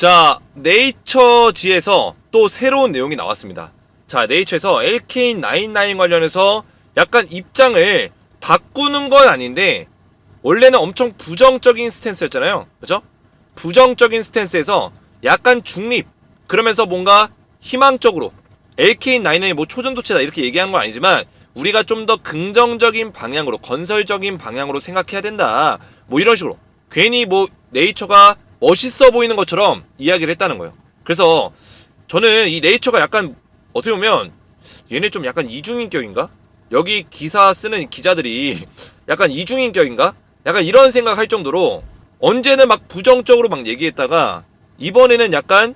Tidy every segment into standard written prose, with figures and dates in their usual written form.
자, 네이처지에서 또 새로운 내용이 나왔습니다. 자, 네이처에서 LK99 관련해서 약간 입장을 바꾸는 건 아닌데 원래는 엄청 부정적인 스탠스였잖아요. 그죠? 부정적인 스탠스에서 약간 중립, 그러면서 뭔가 희망적으로 LK99이 뭐 초전도체다 이렇게 얘기한 건 아니지만 우리가 좀 더 긍정적인 방향으로, 건설적인 방향으로 생각해야 된다, 뭐 이런 식으로 괜히 뭐 네이처가 멋있어 보이는 것처럼 이야기를 했다는 거예요. 그래서 저는 이 네이처가 약간 어떻게 보면 얘네 좀 약간 이중인격인가? 여기 기사 쓰는 기자들이 약간 이중인격인가? 약간 이런 생각할 정도로 언제는 막 부정적으로 막 얘기했다가 이번에는 약간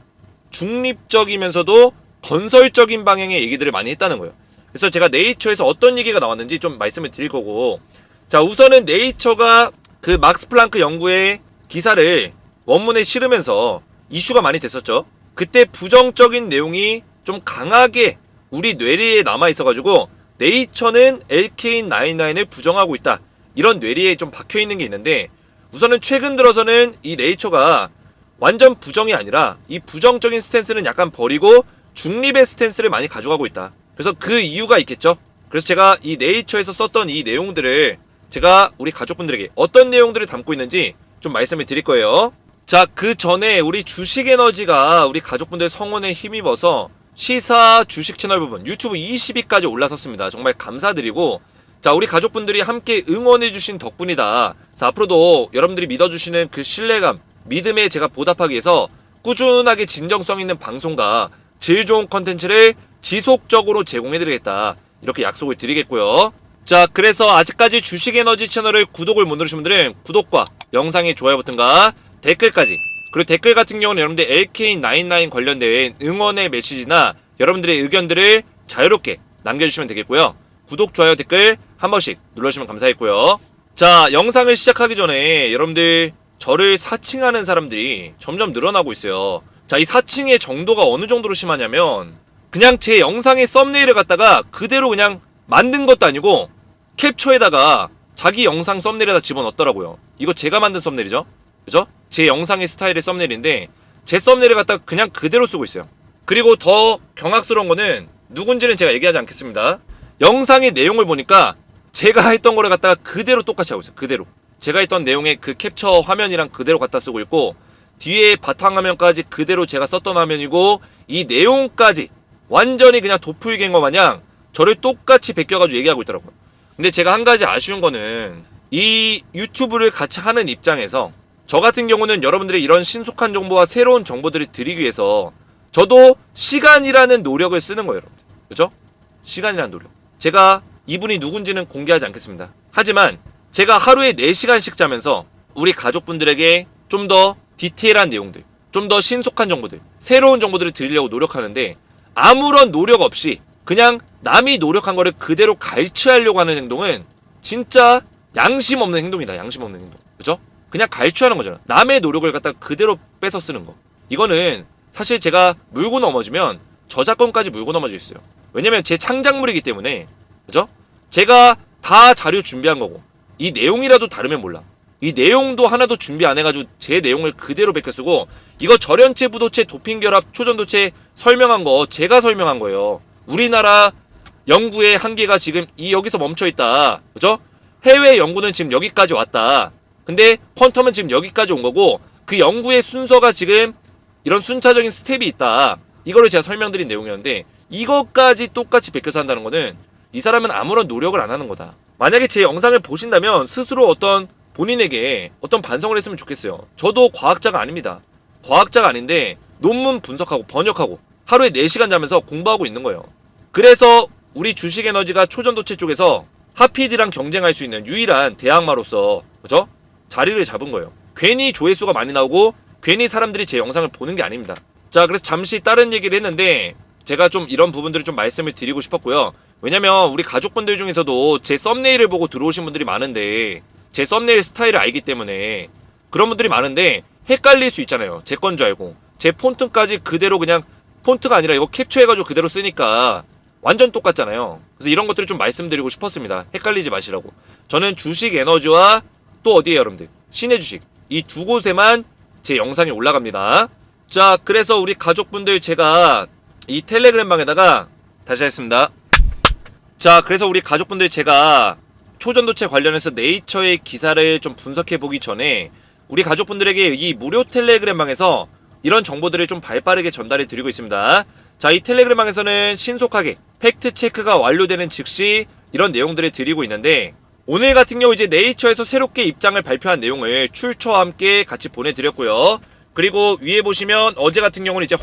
중립적이면서도 건설적인 방향의 얘기들을 많이 했다는 거예요. 그래서 제가 네이처에서 어떤 얘기가 나왔는지 좀 말씀을 드릴 거고, 자, 우선은 네이처가 그 막스 플랑크 연구의 기사를 원문에 실으면서 이슈가 많이 됐었죠. 그때 부정적인 내용이 좀 강하게 우리 뇌리에 남아있어가지고 네이처는 LK99을 부정하고 있다, 이런 뇌리에 좀 박혀있는 게 있는데, 우선은 최근 들어서는 이 네이처가 완전 부정이 아니라 이 부정적인 스탠스는 약간 버리고 중립의 스탠스를 많이 가져가고 있다. 그래서 그 이유가 있겠죠. 그래서 제가 이 네이처에서 썼던 이 내용들을 제가 우리 가족분들에게 어떤 내용들을 담고 있는지 좀 말씀을 드릴 거예요. 자, 그 전에 우리 주식에너지가 우리 가족분들 성원에 힘입어서 시사 주식 채널 부분 유튜브 20위까지 올라섰습니다. 정말 감사드리고, 자, 우리 가족분들이 함께 응원해주신 덕분이다. 자, 앞으로도 여러분들이 믿어주시는 그 신뢰감, 믿음에 제가 보답하기 위해서 꾸준하게 진정성 있는 방송과 질 좋은 컨텐츠를 지속적으로 제공해드리겠다, 이렇게 약속을 드리겠고요. 자, 그래서 아직까지 주식에너지 채널을 구독을 못 누르신 분들은 구독과 영상의 좋아요 버튼과 댓글까지, 그리고 댓글 같은 경우는 여러분들 LK99 관련된 응원의 메시지나 여러분들의 의견들을 자유롭게 남겨주시면 되겠고요. 구독, 좋아요, 댓글 한 번씩 눌러주시면 감사하겠고요. 자, 영상을 시작하기 전에 여러분들 저를 사칭하는 사람들이 점점 늘어나고 있어요. 자, 이 사칭의 정도가 어느 정도로 심하냐면 그냥 제 영상의 썸네일을 갖다가 그대로 그냥 만든 것도 아니고 캡처에다가 자기 영상 썸네일에다 집어넣었더라고요. 이거 제가 만든 썸네일이죠, 그죠? 제 영상의 스타일의 썸네일인데 제 썸네일을 갖다가 그냥 그대로 쓰고 있어요. 그리고 더 경악스러운 거는 누군지는 제가 얘기하지 않겠습니다. 영상의 내용을 보니까 제가 했던 거를 갖다가 그대로 똑같이 하고 있어요. 그대로 제가 했던 내용의 그 캡처 화면이랑 그대로 갖다 쓰고 있고, 뒤에 바탕화면까지 그대로 제가 썼던 화면이고, 이 내용까지 완전히 그냥 도플갱어 마냥 저를 똑같이 베껴가지고 얘기하고 있더라고요. 근데 제가 한 가지 아쉬운 거는 이 유튜브를 같이 하는 입장에서 저 같은 경우는 여러분들의 이런 신속한 정보와 새로운 정보들을 드리기 위해서 저도 시간이라는 노력을 쓰는 거예요, 여러분. 그죠? 시간이라는 노력. 제가 이분이 누군지는 공개하지 않겠습니다. 하지만 제가 하루에 4시간씩 자면서 우리 가족분들에게 좀 더 디테일한 내용들, 좀 더 신속한 정보들, 새로운 정보들을 드리려고 노력하는데 아무런 노력 없이 그냥 남이 노력한 거를 그대로 갈취하려고 하는 행동은 진짜 양심 없는 행동이다. 양심 없는 행동. 그죠? 그냥 갈취하는 거잖아. 남의 노력을 갖다가 그대로 뺏어 쓰는 거. 이거는 사실 제가 물고 넘어지면 저작권까지 물고 넘어질 수 있어요. 왜냐면 제 창작물이기 때문에. 그죠? 제가 다 자료 준비한 거고 이 내용이라도 다르면 몰라. 이 내용도 하나도 준비 안 해가지고 제 내용을 그대로 베껴 쓰고, 이거 절연체, 부도체, 도핑결합, 초전도체 설명한 거 제가 설명한 거예요. 우리나라 연구의 한계가 지금 여기서 멈춰있다. 그죠? 해외 연구는 지금 여기까지 왔다. 근데 퀀텀은 지금 여기까지 온 거고, 그 연구의 순서가 지금 이런 순차적인 스텝이 있다. 이거를 제가 설명드린 내용이었는데 이것까지 똑같이 베껴서 한다는 거는 이 사람은 아무런 노력을 안 하는 거다. 만약에 제 영상을 보신다면 스스로 어떤 본인에게 어떤 반성을 했으면 좋겠어요. 저도 과학자가 아닙니다. 과학자가 아닌데 논문 분석하고 번역하고 하루에 4시간 자면서 공부하고 있는 거예요. 그래서 우리 주식에너지가 초전도체 쪽에서 하피드랑 경쟁할 수 있는 유일한 대항마로서, 그죠? 자리를 잡은 거예요. 괜히 조회수가 많이 나오고 괜히 사람들이 제 영상을 보는 게 아닙니다. 자, 그래서 잠시 다른 얘기를 했는데 제가 좀 이런 부분들을 좀 말씀을 드리고 싶었고요. 왜냐면 우리 가족분들 중에서도 제 썸네일을 보고 들어오신 분들이 많은데 제 썸네일 스타일을 알기 때문에 그런 분들이 많은데 헷갈릴 수 있잖아요. 제 건 줄 알고 제 폰트까지 그대로, 그냥 폰트가 아니라 이거 캡처해가지고 그대로 쓰니까 완전 똑같잖아요. 그래서 이런 것들을 좀 말씀드리고 싶었습니다. 헷갈리지 마시라고. 저는 주식에너지와 또 어디에요, 여러분들? 신의 주식, 이 두 곳에만 제 영상이 올라갑니다. 자, 그래서 우리 가족분들 제가 이 텔레그램 방에다가 다시 하겠습니다. 자, 그래서 우리 가족분들 제가 초전도체 관련해서 네이처의 기사를 좀 분석해보기 전에 우리 가족분들에게 이 무료 텔레그램 방에서 이런 정보들을 좀 발빠르게 전달해 드리고 있습니다. 자, 이 텔레그램 방에서는 신속하게 팩트 체크가 완료되는 즉시 이런 내용들을 드리고 있는데, 오늘 같은 경우 이제 네이처에서 새롭게 입장을 발표한 내용을 출처와 함께 같이 보내드렸고요. 그리고 위에 보시면 어제 같은 경우는 이제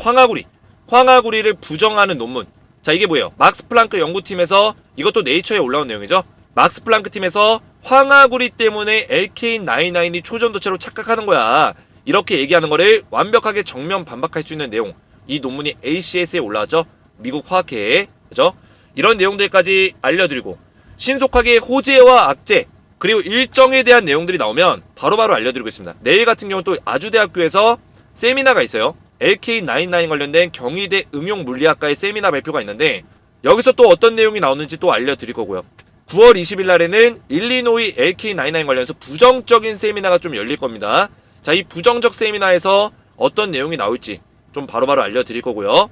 황화구리를 부정하는 논문. 자, 이게 뭐예요? 막스 플랑크 연구팀에서, 이것도 네이처에 올라온 내용이죠. 막스 플랑크 팀에서 황화구리 때문에 LK99이 초전도체로 착각하는 거야, 이렇게 얘기하는 거를 완벽하게 정면 반박할 수 있는 내용. 이 논문이 ACS에 올라왔죠. 미국 화학회에. 그죠? 이런 내용들까지 알려드리고, 신속하게 호재와 악재, 그리고 일정에 대한 내용들이 나오면 바로바로 알려드리고 있습니다. 내일 같은 경우 또 아주대학교에서 세미나가 있어요. LK99 관련된 경희대 응용물리학과의 세미나 발표가 있는데, 여기서 또 어떤 내용이 나오는지 또 알려드릴 거고요. 9월 20일 날에는 일리노이 LK99 관련해서 부정적인 세미나가 좀 열릴 겁니다. 자, 이 부정적 세미나에서 어떤 내용이 나올지 좀 바로바로 알려드릴 거고요.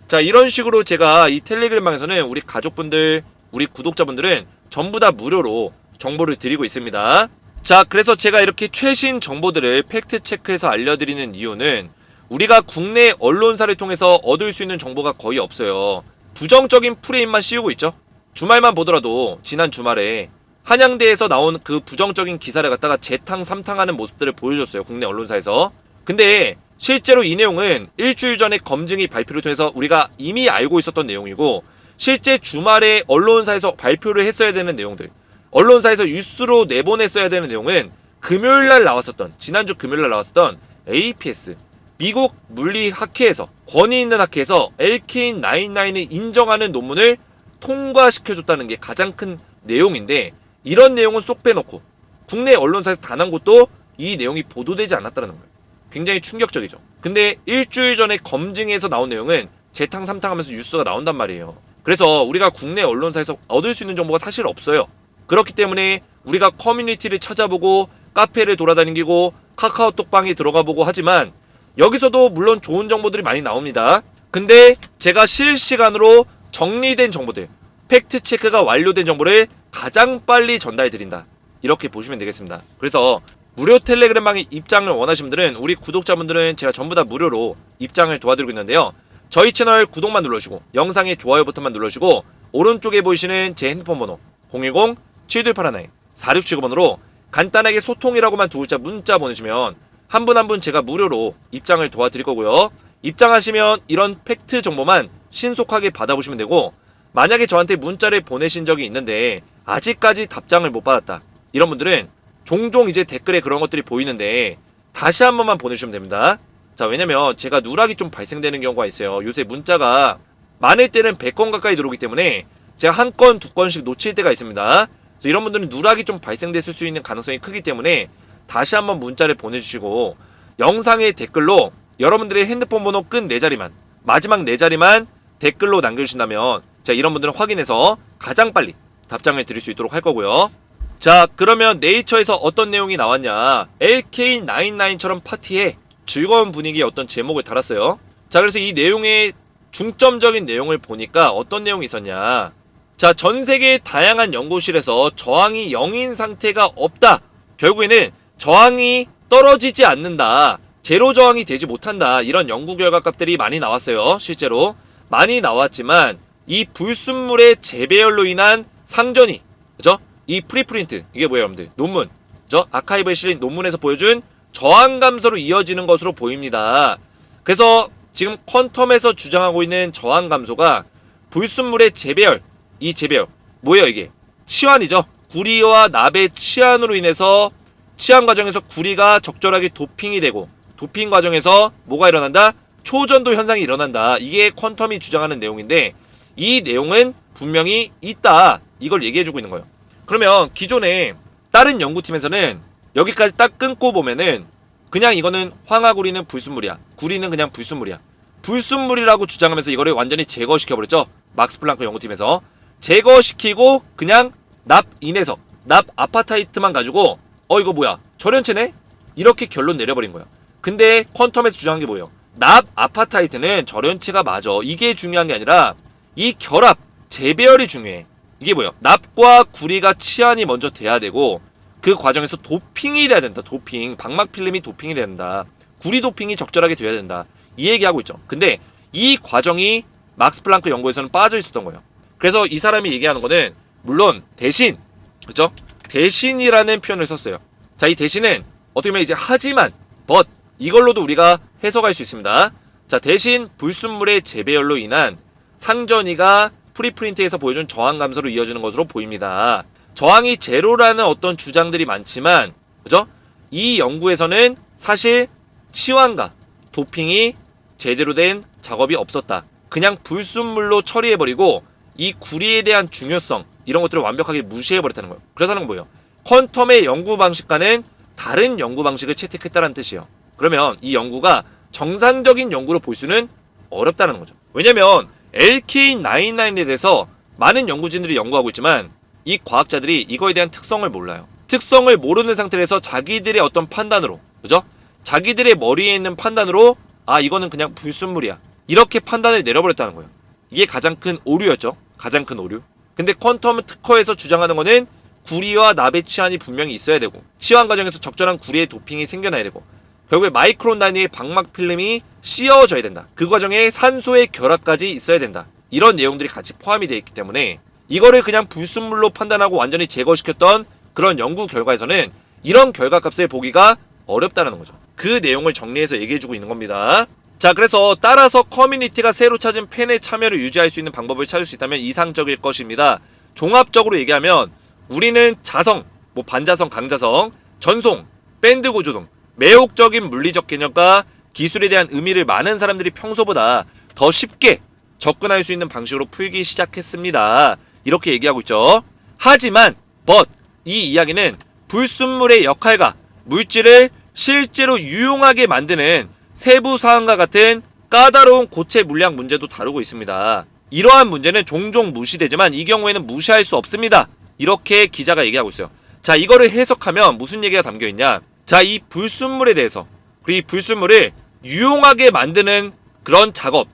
자, 이런 식으로 제가 이 텔레그램방에서는 우리 가족분들, 우리 구독자분들은 전부 다 무료로 정보를 드리고 있습니다. 자, 그래서 제가 이렇게 최신 정보들을 팩트체크해서 알려드리는 이유는 우리가 국내 언론사를 통해서 얻을 수 있는 정보가 거의 없어요. 부정적인 프레임만 씌우고 있죠. 주말만 보더라도 지난 주말에 한양대에서 나온 그 부정적인 기사를 갖다가 재탕 삼탕하는 모습들을 보여줬어요, 국내 언론사에서. 근데 실제로 이 내용은 일주일 전에 검증이 발표를 통해서 우리가 이미 알고 있었던 내용이고, 실제 주말에 언론사에서 발표를 했어야 되는 내용들, 언론사에서 뉴스로 내보냈어야 되는 내용은 금요일날 나왔었던, 지난주 금요일날 나왔었던 APS 미국 물리학회에서, 권위 있는 학회에서 LK99을 인정하는 논문을 통과시켜줬다는 게 가장 큰 내용인데, 이런 내용은 쏙 빼놓고 국내 언론사에서 단 한 곳도 이 내용이 보도되지 않았다는 거예요. 굉장히 충격적이죠. 근데 일주일 전에 검증해서 나온 내용은 재탕 삼탕하면서 뉴스가 나온단 말이에요. 그래서 우리가 국내 언론사에서 얻을 수 있는 정보가 사실 없어요. 그렇기 때문에 우리가 커뮤니티를 찾아보고 카페를 돌아다니고 카카오톡방에 들어가보고 하지만 여기서도 물론 좋은 정보들이 많이 나옵니다. 근데 제가 실시간으로 정리된 정보들, 팩트체크가 완료된 정보를 가장 빨리 전달해드린다, 이렇게 보시면 되겠습니다. 그래서 무료 텔레그램방에 입장을 원하시는 분들은, 우리 구독자분들은 제가 전부 다 무료로 입장을 도와드리고 있는데요. 저희 채널 구독만 눌러주시고 영상의 좋아요 버튼만 눌러주시고 오른쪽에 보이시는 제 핸드폰 번호 010-7281-4679번으로 간단하게 소통이라고만 두 글자 문자 보내주시면 한 분 한 분 제가 무료로 입장을 도와드릴 거고요. 입장하시면 이런 팩트 정보만 신속하게 받아보시면 되고, 만약에 저한테 문자를 보내신 적이 있는데 아직까지 답장을 못 받았다, 이런 분들은 종종 이제 댓글에 그런 것들이 보이는데 다시 한 번만 보내주시면 됩니다. 자, 왜냐면 제가 누락이 좀 발생되는 경우가 있어요. 요새 문자가 많을 때는 100건 가까이 들어오기 때문에 제가 한 건, 두 건씩 놓칠 때가 있습니다. 그래서 이런 분들은 누락이 좀 발생됐을 수 있는 가능성이 크기 때문에 다시 한번 문자를 보내주시고, 영상의 댓글로 여러분들의 핸드폰 번호 끝 4자리만, 마지막 4자리만 댓글로 남겨주신다면 제가 이런 분들은 확인해서 가장 빨리 답장을 드릴 수 있도록 할 거고요. 자, 그러면 네이처에서 어떤 내용이 나왔냐, LK99처럼 파티에 즐거운 분위기의 어떤 제목을 달았어요. 자, 그래서 이 내용의 중점적인 내용을 보니까 어떤 내용이 있었냐, 자, 전세계의 다양한 연구실에서 저항이 0인 상태가 없다, 결국에는 저항이 떨어지지 않는다, 제로 저항이 되지 못한다, 이런 연구 결과값들이 많이 나왔어요. 실제로 많이 나왔지만 이 불순물의 재배열로 인한 상전이, 그죠? 이 프리프린트, 이게 뭐예요 여러분들? 논문, 그죠? 아카이브에 실린 논문에서 보여준 저항 감소로 이어지는 것으로 보입니다. 그래서 지금 퀀텀에서 주장하고 있는 저항 감소가 불순물의 재배열, 이 재배열 뭐예요? 이게 치환이죠. 구리와 납의 치환으로 인해서 치환 과정에서 구리가 적절하게 도핑이 되고, 도핑 과정에서 뭐가 일어난다? 초전도 현상이 일어난다. 이게 퀀텀이 주장하는 내용인데, 이 내용은 분명히 있다, 이걸 얘기해주고 있는 거예요. 그러면 기존에 다른 연구팀에서는 여기까지 딱 끊고 보면은 그냥 이거는 황화구리는 불순물이야, 구리는 그냥 불순물이야, 불순물이라고 주장하면서 이거를 완전히 제거시켜버렸죠. 막스 플랑크 연구팀에서 제거시키고 그냥 납 인해서, 납 아파타이트만 가지고 이거 뭐야, 절연체네, 이렇게 결론 내려버린 거야. 근데 퀀텀에서 주장한 게 뭐예요? 납 아파타이트는 절연체가 맞아. 이게 중요한 게 아니라 이 결합, 재배열이 중요해. 이게 뭐예요? 납과 구리가 치환이 먼저 돼야 되고 그 과정에서 도핑이 돼야 된다. 도핑. 방막 필름이 도핑이 돼야 된다. 구리 도핑이 적절하게 돼야 된다. 이 얘기하고 있죠. 근데 이 과정이 막스 플랑크 연구에서는 빠져 있었던 거예요. 그래서 이 사람이 얘기하는 거는 물론 대신, 그죠? 대신이라는 표현을 썼어요. 자, 이 대신은 어떻게 보면 이제 하지만, but 이걸로도 우리가 해석할 수 있습니다. 자, 대신 불순물의 재배열로 인한 상전이가 프리프린트에서 보여준 저항 감소로 이어지는 것으로 보입니다. 저항이 제로라는 어떤 주장들이 많지만, 그죠? 이 연구에서는 사실 치환과 도핑이 제대로 된 작업이 없었다. 그냥 불순물로 처리해버리고 이 구리에 대한 중요성 이런 것들을 완벽하게 무시해버렸다는 거예요. 그래서 하는 건 뭐예요? 퀀텀의 연구 방식과는 다른 연구 방식을 채택했다는 뜻이에요. 그러면 이 연구가 정상적인 연구로 볼 수는 어렵다는 거죠. 왜냐면 LK99에 대해서 많은 연구진들이 연구하고 있지만 이 과학자들이 이거에 대한 특성을 몰라요. 특성을 모르는 상태에서 자기들의 어떤 판단으로, 그죠? 자기들의 머리에 있는 판단으로 아, 이거는 그냥 불순물이야, 이렇게 판단을 내려버렸다는 거예요. 이게 가장 큰 오류였죠. 가장 큰 오류. 근데 퀀텀 특허에서 주장하는 거는 구리와 납의 치환이 분명히 있어야 되고 치환 과정에서 적절한 구리의 도핑이 생겨나야 되고 결국에 마이크론 단위의 방막 필름이 씌워져야 된다. 그 과정에 산소의 결합까지 있어야 된다. 이런 내용들이 같이 포함이 되어 있기 때문에 이거를 그냥 불순물로 판단하고 완전히 제거시켰던 그런 연구 결과에서는 이런 결과값을 보기가 어렵다는 거죠. 그 내용을 정리해서 얘기해주고 있는 겁니다. 자, 그래서 따라서 커뮤니티가 새로 찾은 팬의 참여를 유지할 수 있는 방법을 찾을 수 있다면 이상적일 것입니다. 종합적으로 얘기하면 우리는 자성, 뭐 반자성, 강자성, 전송, 밴드 구조 등 매혹적인 물리적 개념과 기술에 대한 의미를 많은 사람들이 평소보다 더 쉽게 접근할 수 있는 방식으로 풀기 시작했습니다. 이렇게 얘기하고 있죠. 하지만 but 이 이야기는 불순물의 역할과 물질을 실제로 유용하게 만드는 세부 사항과 같은 까다로운 고체 물량 문제도 다루고 있습니다. 이러한 문제는 종종 무시되지만 이 경우에는 무시할 수 없습니다. 이렇게 기자가 얘기하고 있어요. 자, 이거를 해석하면 무슨 얘기가 담겨있냐. 자, 이 불순물에 대해서 그리고 이 불순물을 유용하게 만드는 그런 작업,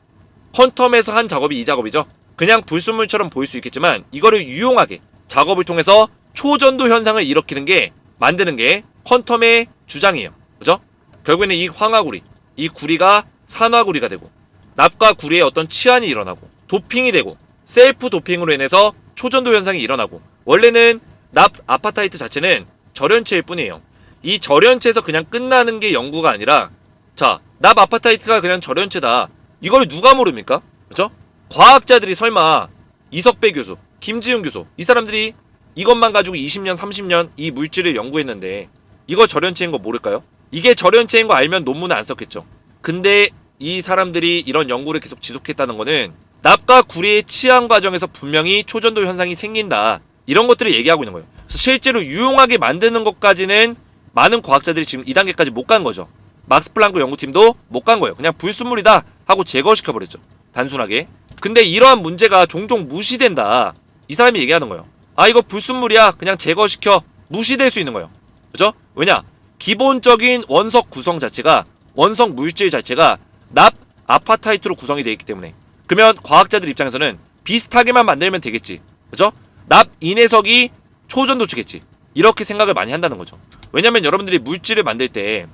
퀀텀에서 한 작업이 이 작업이죠. 그냥 불순물처럼 보일 수 있겠지만 이거를 유용하게 작업을 통해서 초전도 현상을 일으키는 게 만드는 게 퀀텀의 주장이에요. 그죠? 결국에는 이 황화구리, 이 구리가 산화구리가 되고 납과 구리의 어떤 치환이 일어나고 도핑이 되고 셀프 도핑으로 인해서 초전도 현상이 일어나고 원래는 납 아파타이트 자체는 절연체일 뿐이에요. 이 절연체에서 그냥 끝나는 게 연구가 아니라 자, 납 아파타이트가 그냥 절연체다. 이걸 누가 모릅니까? 그죠? 과학자들이 설마 이석배 교수, 김지훈 교수 이 사람들이 이것만 가지고 20년, 30년 이 물질을 연구했는데 이거 절연체인 거 모를까요? 이게 절연체인 거 알면 논문을 안 썼겠죠. 근데 이 사람들이 이런 연구를 계속 지속했다는 거는 납과 구리의 치환 과정에서 분명히 초전도 현상이 생긴다. 이런 것들을 얘기하고 있는 거예요. 그래서 실제로 유용하게 만드는 것까지는 많은 과학자들이 지금 이 단계까지 못 간 거죠. 막스 플랑크 연구팀도 못 간 거예요. 그냥 불순물이다 하고 제거시켜버렸죠. 단순하게. 근데 이러한 문제가 종종 무시된다. 이 사람이 얘기하는 거예요. 아, 이거 불순물이야. 그냥 제거시켜. 무시될 수 있는 거예요. 그죠? 왜냐? 기본적인 원석 구성 자체가, 원석 물질 자체가 납 아파타이트로 구성이 되어 있기 때문에. 그러면 과학자들 입장에서는 비슷하게만 만들면 되겠지. 그죠? 납 인해석이 초전도체겠지. 이렇게 생각을 많이 한다는 거죠. 왜냐면 여러분들이 물질을 만들 때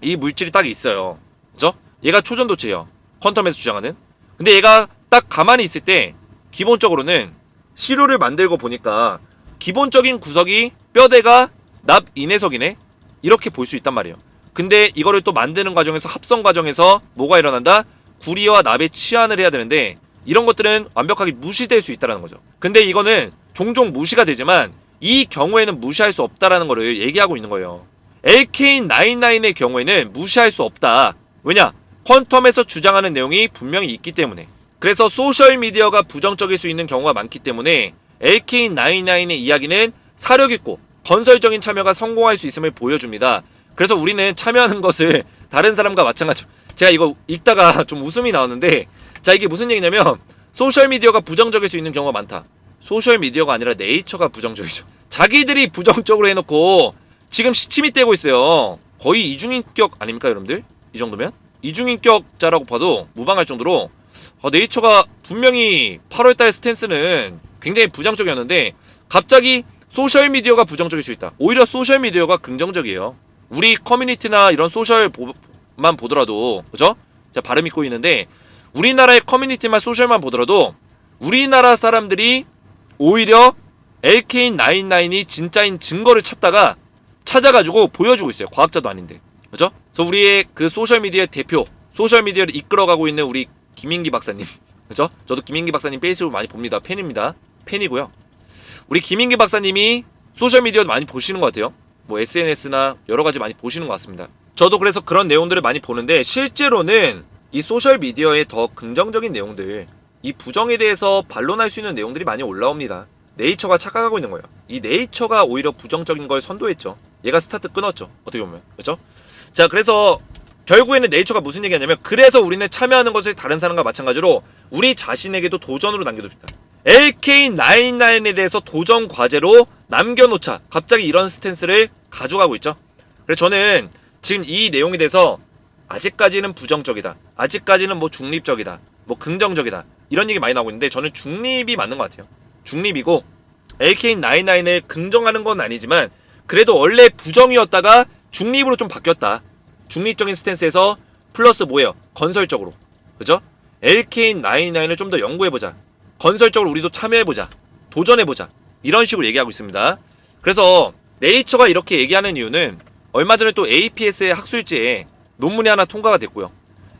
이 물질이 딱 있어요. 그죠? 얘가 초전도체예요. 퀀텀에서 주장하는. 근데 얘가 딱 가만히 있을 때 기본적으로는 시료를 만들고 보니까 기본적인 구석이 뼈대가 납 인해석이네? 이렇게 볼 수 있단 말이에요. 근데 이거를 또 만드는 과정에서 합성 과정에서 뭐가 일어난다? 구리와 납의 치환을 해야 되는데 이런 것들은 완벽하게 무시될 수 있다는 거죠. 근데 이거는 종종 무시가 되지만 이 경우에는 무시할 수 없다라는 거를 얘기하고 있는 거예요. LK99의 경우에는 무시할 수 없다. 왜냐? 퀀텀에서 주장하는 내용이 분명히 있기 때문에. 그래서 소셜미디어가 부정적일 수 있는 경우가 많기 때문에 LK99의 이야기는 사력있고 건설적인 참여가 성공할 수 있음을 보여줍니다. 그래서 우리는 참여하는 것을 다른 사람과 마찬가지로, 제가 이거 읽다가 좀 웃음이 나왔는데, 자, 이게 무슨 얘기냐면 소셜미디어가 부정적일 수 있는 경우가 많다. 소셜미디어가 아니라 네이처가 부정적이죠. 자기들이 부정적으로 해놓고 지금 시침이 떼고 있어요. 거의 이중인격 아닙니까 여러분들? 이 정도면? 이중인격자라고 봐도 무방할 정도로 네이처가 분명히 8월달 스탠스는 굉장히 부정적이었는데 갑자기 소셜미디어가 부정적일 수 있다. 오히려 소셜미디어가 긍정적이에요. 우리 커뮤니티나 이런 소셜만 보더라도, 그죠? 제가 발음이 꼬이는데, 우리나라의 커뮤니티만 소셜만 보더라도 우리나라 사람들이 오히려 LK99이 진짜인 증거를 찾아가지고 보여주고 있어요. 과학자도 아닌데, 그죠? 그래서 우리의 그 소셜미디어의 대표, 소셜미디어를 이끌어가고 있는 우리 김인기 박사님, 그죠? 저도 김인기 박사님 페이스북 많이 봅니다. 팬입니다. 팬이고요. 우리 김인기 박사님이 소셜미디어도 많이 보시는 것 같아요. 뭐 SNS나 여러가지 많이 보시는 것 같습니다. 저도 그래서 그런 내용들을 많이 보는데, 실제로는 이 소셜미디어의 더 긍정적인 내용들, 이 부정에 대해서 반론할 수 있는 내용들이 많이 올라옵니다. 네이처가 착각하고 있는 거예요. 이 네이처가 오히려 부정적인 걸 선도했죠. 얘가 스타트 끊었죠. 어떻게 보면, 그렇죠? 자, 그래서 결국에는 네이처가 무슨 얘기하냐면, 그래서 우리는 참여하는 것을 다른 사람과 마찬가지로 우리 자신에게도 도전으로 남겨둡시다. LK99에 대해서 도전 과제로 남겨놓자. 갑자기 이런 스탠스를 가져가고 있죠. 그래서 저는 지금 이 내용에 대해서 아직까지는 부정적이다, 아직까지는 뭐 중립적이다, 뭐 긍정적이다, 이런 얘기 많이 나오고 있는데, 저는 중립이 맞는 것 같아요. 중립이고, LK99을 긍정하는 건 아니지만 그래도 원래 부정이었다가 중립으로 좀 바뀌었다. 중립적인 스탠스에서 플러스 뭐예요? 건설적으로, 그죠? LK99을 좀 더 연구해보자, 건설적으로 우리도 참여해보자, 도전해보자, 이런 식으로 얘기하고 있습니다. 그래서 네이처가 이렇게 얘기하는 이유는, 얼마 전에 또 APS의 학술지에 논문이 하나 통과가 됐고요.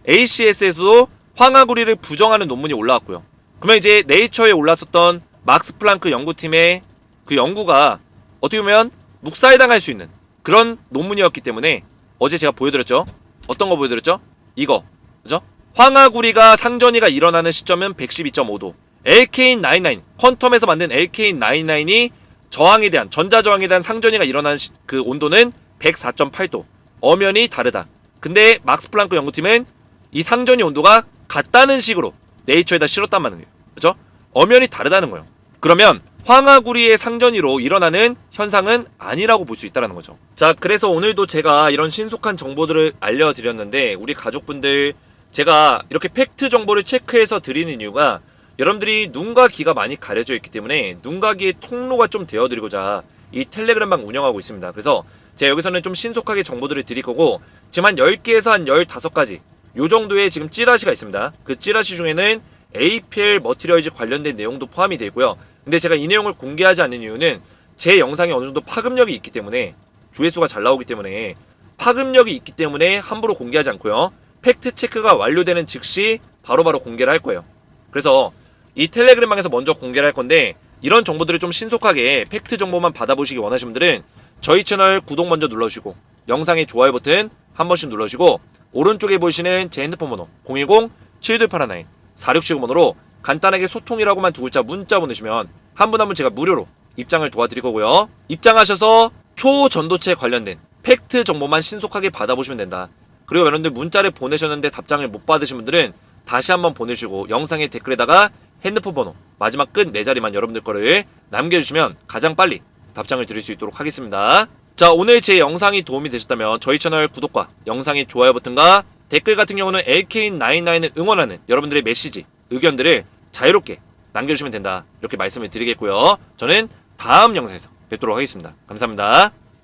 ACS에서도 황화구리를 부정하는 논문이 올라왔고요. 그러면 이제 네이처에 올랐었던 막스 플랑크 연구팀의 그 연구가 어떻게 보면 묵살당할 수 있는 그런 논문이었기 때문에, 어제 제가 보여드렸죠. 어떤 거 보여드렸죠? 이거, 그죠? 황화구리가 상전이가 일어나는 시점은 112.5도. LK99, 퀀텀에서 만든 LK99이 저항에 대한, 전자저항에 대한 상전이가 일어나는 그 온도는 104.8도. 엄연히 다르다. 근데 막스 플랑크 연구팀은 이 상전이 온도가 같다는 식으로 네이처에다 실었단 말이에요. 그죠? 엄연히 다르다는 거예요. 그러면 황화구리의 상전이로 일어나는 현상은 아니라고 볼 수 있다는 거죠. 자, 그래서 오늘도 제가 이런 신속한 정보들을 알려드렸는데, 우리 가족분들, 제가 이렇게 팩트 정보를 체크해서 드리는 이유가 여러분들이 눈과 귀가 많이 가려져 있기 때문에 눈과 귀의 통로가 좀 되어드리고자 이 텔레그램방 운영하고 있습니다. 그래서 제가 여기서는 좀 신속하게 정보들을 드릴 거고, 지금 한 10개에서 한 15가지 요 정도의 지금 찌라시가 있습니다. 그 찌라시 중에는 APL 머티리얼즈 관련된 내용도 포함이 되어 있고요. 근데 제가 이 내용을 공개하지 않는 이유는 제 영상이 어느 정도 파급력이 있기 때문에, 조회수가 잘 나오기 때문에, 파급력이 있기 때문에 함부로 공개하지 않고요. 팩트 체크가 완료되는 즉시 바로바로 공개를 할 거예요. 그래서 이 텔레그램방에서 먼저 공개를 할 건데, 이런 정보들을 좀 신속하게 팩트 정보만 받아보시기 원하시는 분들은 저희 채널 구독 먼저 눌러주시고, 영상의 좋아요 버튼 한 번씩 눌러주시고, 오른쪽에 보이시는 제 핸드폰 번호 010-7289-4675번호로 간단하게 소통이라고만 2글자 문자 보내시면 한 분 한 분 제가 무료로 입장을 도와드릴 거고요. 입장하셔서 초전도체 관련된 팩트 정보만 신속하게 받아보시면 된다. 그리고 여러분들 문자를 보내셨는데 답장을 못 받으신 분들은 다시 한번 보내주시고, 영상의 댓글에다가 핸드폰 번호 마지막 끝 4자리만 여러분들 거를 남겨주시면 가장 빨리 답장을 드릴 수 있도록 하겠습니다. 자, 오늘 제 영상이 도움이 되셨다면 저희 채널 구독과 영상의 좋아요 버튼과 댓글 같은 경우는 LK99을 응원하는 여러분들의 메시지, 의견들을 자유롭게 남겨주시면 된다, 이렇게 말씀을 드리겠고요. 저는 다음 영상에서 뵙도록 하겠습니다. 감사합니다.